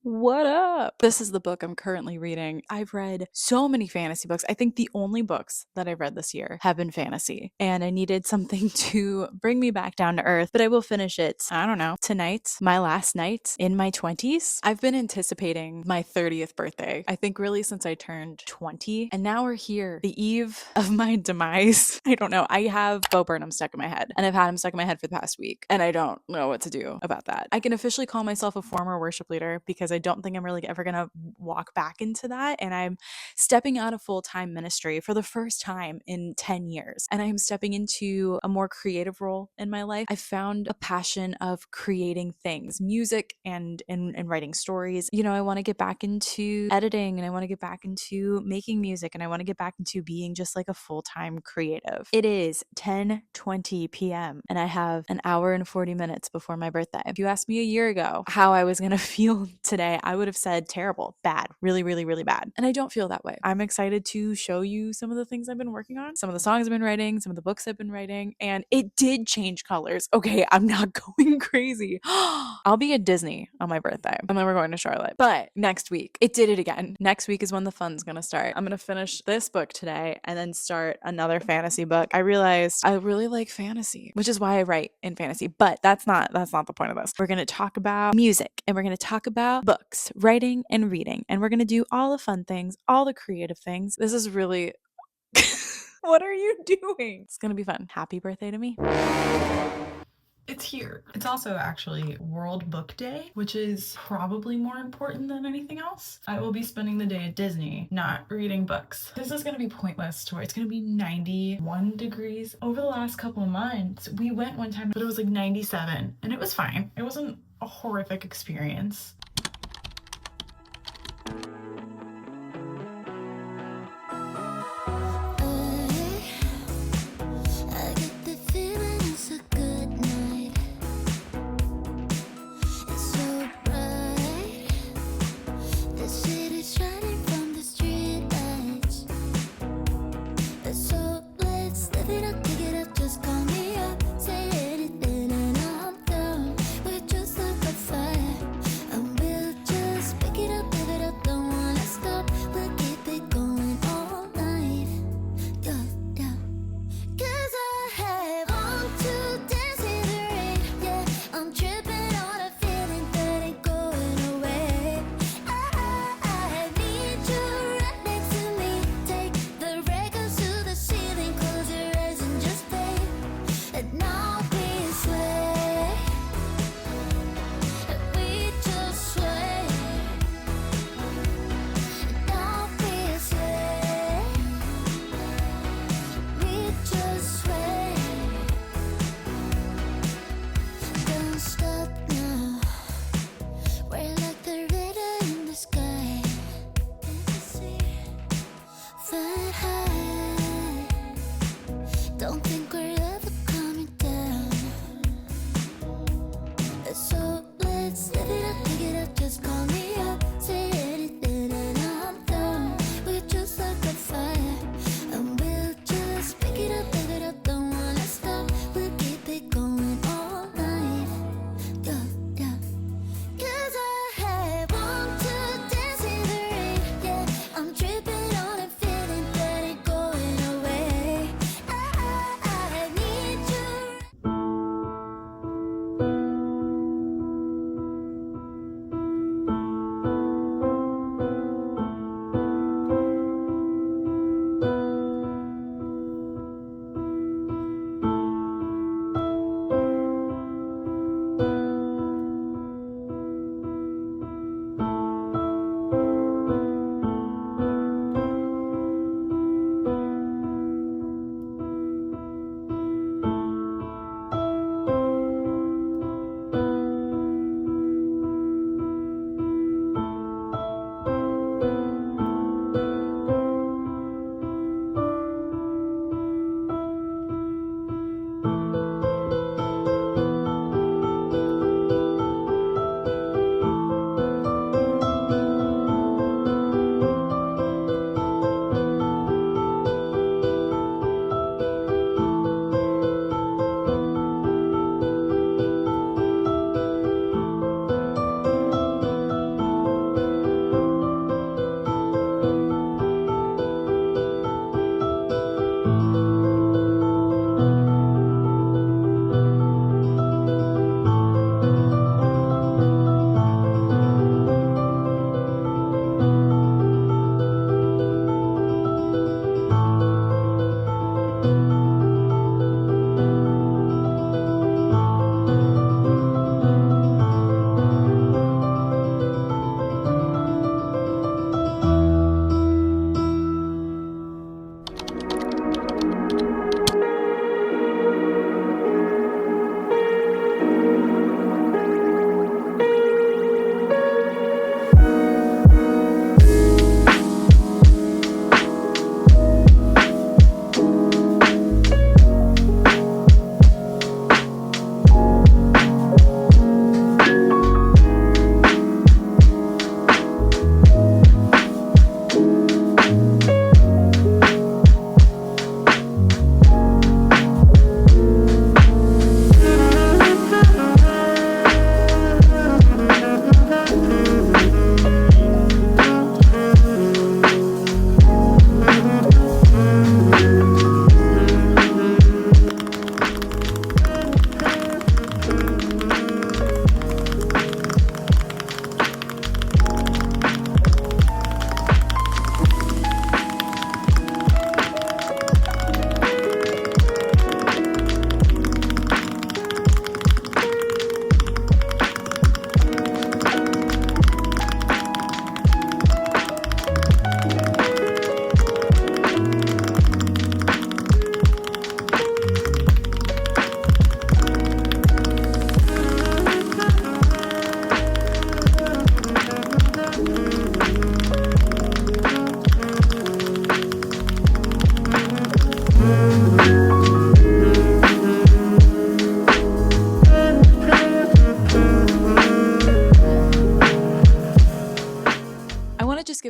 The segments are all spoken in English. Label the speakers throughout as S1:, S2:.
S1: What up? This is the book I'm currently reading. I've read so many fantasy books. I think the only books that I've read this year have been fantasy, and I needed something to bring me back down to earth, but I will finish it, I don't know, tonight, my last night in my 20s. I've been anticipating my 30th birthday, I think really since I turned 20, and now we're here, the eve of my demise. I don't know. I have Bo Burnham stuck in my head, and I've had him stuck in my head for the past week, and I don't know what to do about that. I can officially call myself a former worship leader because I don't think I'm really ever going to walk back into that. And I'm stepping out of full-time ministry for the first time in 10 years. And I'm stepping into a more creative role in my life. I found a passion of creating things, music and writing stories. You know, I want to get back into editing, and I want to get back into making music, and I want to get back into being just like a full-time creative. It is 10:20 p.m. and I have an hour and 40 minutes before my birthday. If you asked me a year ago how I was going to feel today, I would have said terrible, bad, really, really, really bad. And I don't feel that way. I'm excited to show you some of the things I've been working on, some of the songs I've been writing, some of the books I've been writing, and it did change colors. Okay, I'm not going crazy. I'll be at Disney on my birthday, and then we're going to Charlotte. But next week, it did it again. Next week is when the fun's gonna start. I'm gonna finish this book today and then start another fantasy book. I realized I really like fantasy, which is why I write in fantasy, but that's not the point of this. We're gonna talk about music, and we're gonna talk about books, writing and reading, and we're gonna do all the fun things, all the creative things. This is really what are you doing? It's gonna be fun. Happy birthday to me.
S2: It's here. It's also actually World Book Day, which is probably more important than anything else. I will be spending the day at Disney, not reading books. This is gonna be pointless to where it's gonna be 91 degrees. Over the last couple of months, we went one time, but it was like 97, and it was fine. It wasn't a horrific experience.
S3: Say anything and I'm down. We're just like a fire. I'm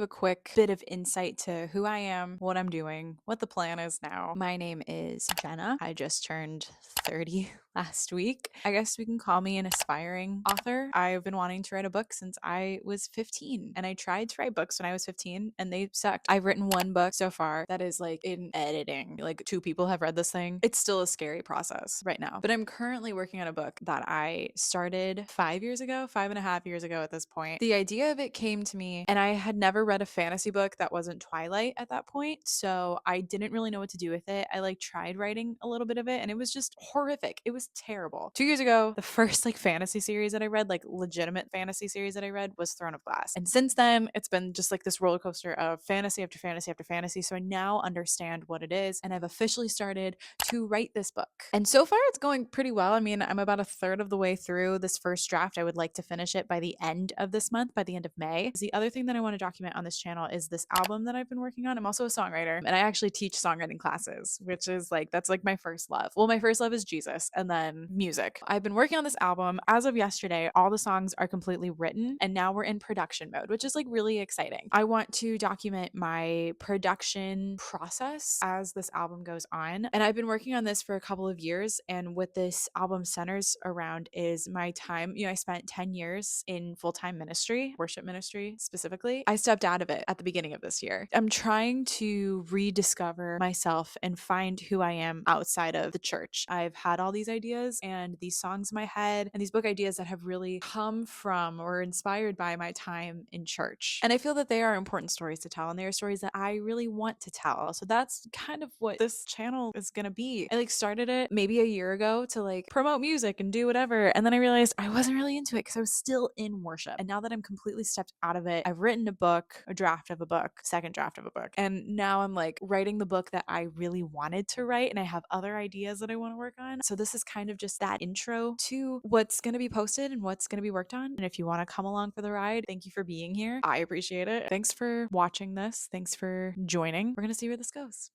S1: a quick bit of insight to who I am, what I'm doing, what the plan is now. My name is Jenna. I just turned 30 last week. I guess we can call me an aspiring author. I've been wanting to write a book since I was 15, and I tried to write books when I was 15 and they sucked. I've written one book so far that is like in editing. Like 2 people have read this thing. It's still a scary process right now. But I'm currently working on a book that I started 5 years ago, 5.5 years ago at this point. The idea of it came to me, and I had never read a fantasy book that wasn't Twilight at that point. So I didn't really know what to do with it. I like tried writing a little bit of it and it was just horrific. It was terrible. 2 years ago, the first like fantasy series that I read, like legitimate fantasy series that I read, was Throne of Glass. And since then, it's been just like this roller coaster of fantasy after fantasy after fantasy. So I now understand what it is, and I've officially started to write this book. And so far, it's going pretty well. I mean, I'm about a third of the way through this first draft. I would like to finish it by the end of this month, by the end of May. The other thing that I want to document on this channel is this album that I've been working on. I'm also a songwriter, and I actually teach songwriting classes, which is like, that's like my first love. Well, my first love is Jesus and then music. I've been working on this album. As of yesterday, all the songs are completely written, and now we're in production mode, which is like really exciting. I want to document my production process as this album goes on. And I've been working on this for a couple of years. And what this album centers around is my time. I spent 10 years in full-time ministry, worship ministry specifically. I stepped out of it at the beginning of this year. I'm trying to rediscover myself and find who I am outside of the church. I've had all these ideas and these songs in my head and these book ideas that have really come from or inspired by my time in church. And I feel that they are important stories to tell, and they are stories that I really want to tell. So that's kind of what this channel is going to be. I like started it maybe a year ago to like promote music and do whatever. And then I realized I wasn't really into it because I was still in worship. And now that I'm completely stepped out of it, I've written a book, a draft of a book, second draft of a book. And now I'm like writing the book that I really wanted to write. And I have other ideas that I want to work on. So this is kind of just that intro to what's going to be posted and what's going to be worked on. And if you want to come along for the ride, thank you for being here. I appreciate it. Thanks for watching this. Thanks for joining. We're going to see where this goes.